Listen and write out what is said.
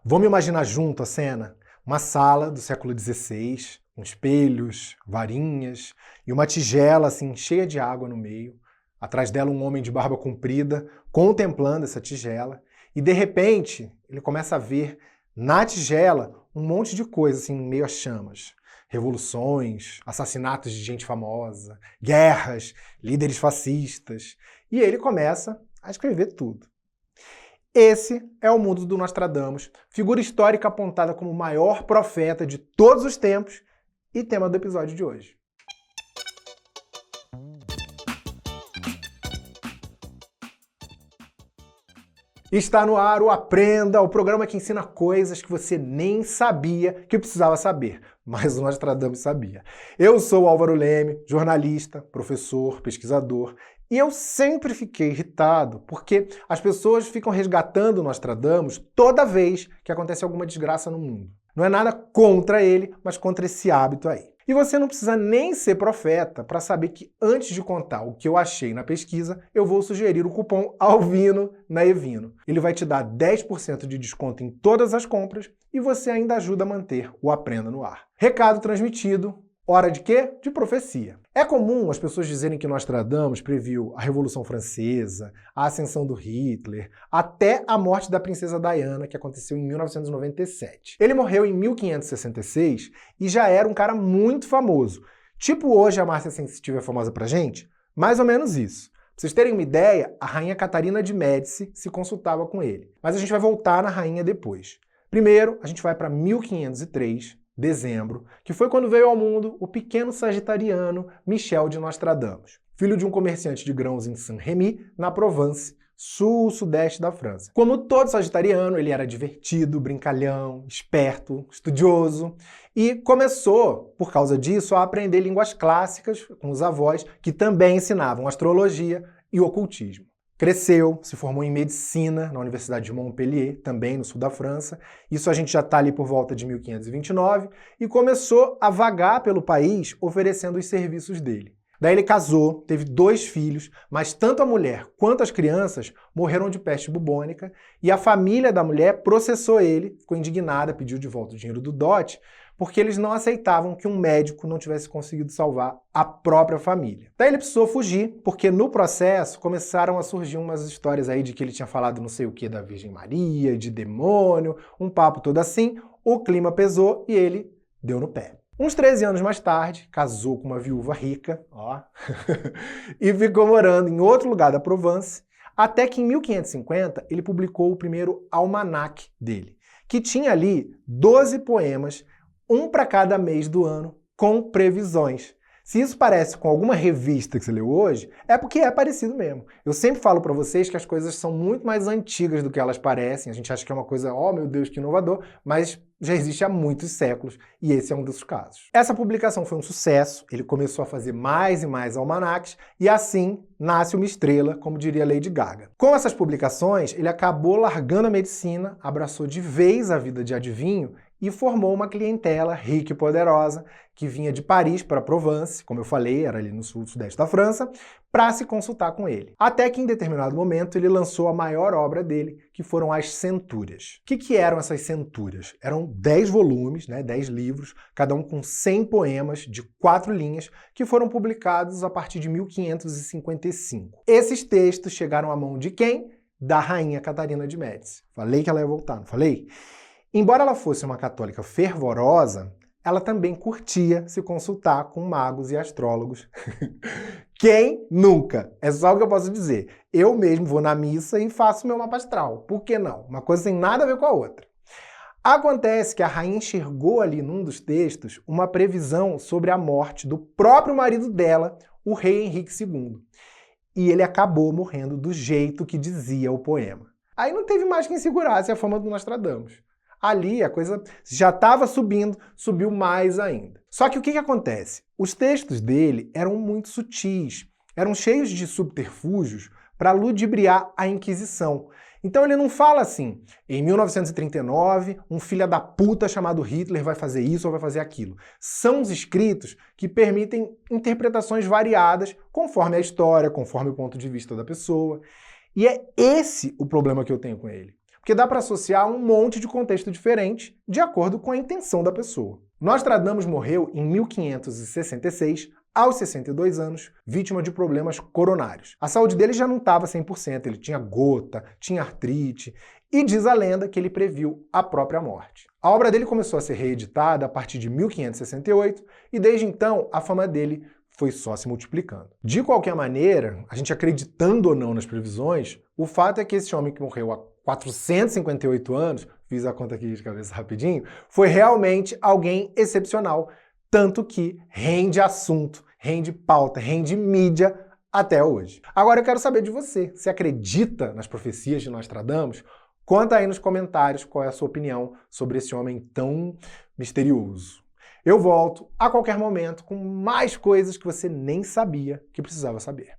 Vamos imaginar junto a cena? Uma sala do século XVI, com espelhos, varinhas e uma tigela assim cheia de água no meio. Atrás dela um homem de barba comprida, contemplando essa tigela. E de repente, ele começa a ver na tigela um monte de coisa assim, meio a chamas. Revoluções, assassinatos de gente famosa, guerras, líderes fascistas. E ele começa a escrever tudo. Esse é o mundo do Nostradamus, figura histórica apontada como o maior profeta de todos os tempos e tema do episódio de hoje. Está no ar o Aprenda, o programa que ensina coisas que você nem sabia que precisava saber, mas o Nostradamus sabia. Eu sou o Álvaro Leme, jornalista, professor, pesquisador, e eu sempre fiquei irritado porque as pessoas ficam resgatando o Nostradamus toda vez que acontece alguma desgraça no mundo. Não é nada contra ele, mas contra esse hábito aí. E você não precisa nem ser profeta para saber que antes de contar o que eu achei na pesquisa, eu vou sugerir o cupom ALVINO na Evino. Ele vai te dar 10% de desconto em todas as compras e você ainda ajuda a manter o Aprenda no ar. Recado transmitido. Hora de quê? De profecia. É comum as pessoas dizerem que Nostradamus previu a Revolução Francesa, a ascensão do Hitler, até a morte da princesa Diana, que aconteceu em 1997. Ele morreu em 1566 e já era um cara muito famoso. Tipo hoje a Márcia Sensitiva é famosa pra gente? Mais ou menos isso. Pra vocês terem uma ideia, a rainha Catarina de Médici se consultava com ele. Mas a gente vai voltar na rainha depois. Primeiro, a gente vai para 1503, dezembro, que foi quando veio ao mundo o pequeno sagitariano Michel de Nostradamus, filho de um comerciante de grãos em Saint-Rémy, na Provence, sul-sudeste da França. Como todo sagitariano, ele era divertido, brincalhão, esperto, estudioso e começou, por causa disso, a aprender línguas clássicas com os avós, que também ensinavam astrologia e ocultismo. Cresceu, se formou em medicina na Universidade de Montpellier, também no sul da França. Isso a gente já está ali por volta de 1529 e começou a vagar pelo país oferecendo os serviços dele. Daí ele casou, teve 2 filhos, mas tanto a mulher quanto as crianças morreram de peste bubônica e a família da mulher processou ele, ficou indignada, pediu de volta o dinheiro do dote, porque eles não aceitavam que um médico não tivesse conseguido salvar a própria família. Daí ele precisou fugir, porque no processo começaram a surgir umas histórias aí de que ele tinha falado não sei o que da Virgem Maria, de demônio, um papo todo assim, o clima pesou e ele deu no pé. Uns 13 anos mais tarde, casou com uma viúva rica, ó, e ficou morando em outro lugar da Provence, até que em 1550 ele publicou o primeiro almanaque dele, que tinha ali 12 poemas, um para cada mês do ano, com previsões. Se isso parece com alguma revista que você leu hoje, é porque é parecido mesmo. Eu sempre falo para vocês que as coisas são muito mais antigas do que elas parecem. A gente acha que é uma coisa, oh meu Deus, que inovador, mas já existe há muitos séculos e esse é um dos casos. Essa publicação foi um sucesso, ele começou a fazer mais e mais almanaques e assim nasce uma estrela, como diria Lady Gaga. Com essas publicações, ele acabou largando a medicina, abraçou de vez a vida de adivinho e formou uma clientela rica e poderosa que vinha de Paris para Provence, como eu falei, era ali no sul-sudeste da França, para se consultar com ele. Até que em determinado momento ele lançou a maior obra dele, que foram as Centúrias. O que eram essas Centúrias? Eram 10 volumes, 10 livros, cada um com 100 poemas de 4 linhas, que foram publicados a partir de 1555. Esses textos chegaram à mão de quem? Da rainha Catarina de Médici. Falei que ela ia voltar, não falei? Embora ela fosse uma católica fervorosa, ela também curtia se consultar com magos e astrólogos. Quem nunca? É só o que eu posso dizer. Eu mesmo vou na missa e faço meu mapa astral. Por que não? Uma coisa tem nada a ver com a outra. Acontece que a rainha enxergou ali num dos textos uma previsão sobre a morte do próprio marido dela, o rei Henrique II. E ele acabou morrendo do jeito que dizia o poema. Aí não teve mais quem segurasse a fama do Nostradamus. Ali a coisa já estava subindo, subiu mais ainda. Só que o que acontece? Os textos dele eram muito sutis, eram cheios de subterfúgios para ludibriar a Inquisição. Então ele não fala assim, em 1939, um filho da puta chamado Hitler vai fazer isso ou vai fazer aquilo. São os escritos que permitem interpretações variadas conforme a história, conforme o ponto de vista da pessoa. E é esse o problema que eu tenho com ele. porque dá para associar um monte de contexto diferente de acordo com a intenção da pessoa. Nostradamus morreu em 1566, aos 62 anos, vítima de problemas coronários. A saúde dele já não estava 100%, ele tinha gota, tinha artrite, e diz a lenda que ele previu a própria morte. A obra dele começou a ser reeditada a partir de 1568, e desde então a fama dele foi só se multiplicando. De qualquer maneira, a gente acreditando ou não nas previsões, o fato é que esse homem que morreu há 458 anos, fiz a conta aqui de cabeça rapidinho, foi realmente alguém excepcional, tanto que rende assunto, rende pauta, rende mídia até hoje. Agora eu quero saber de você. Você acredita nas profecias de Nostradamus? Conta aí nos comentários qual é a sua opinião sobre esse homem tão misterioso. Eu volto a qualquer momento com mais coisas que você nem sabia que precisava saber.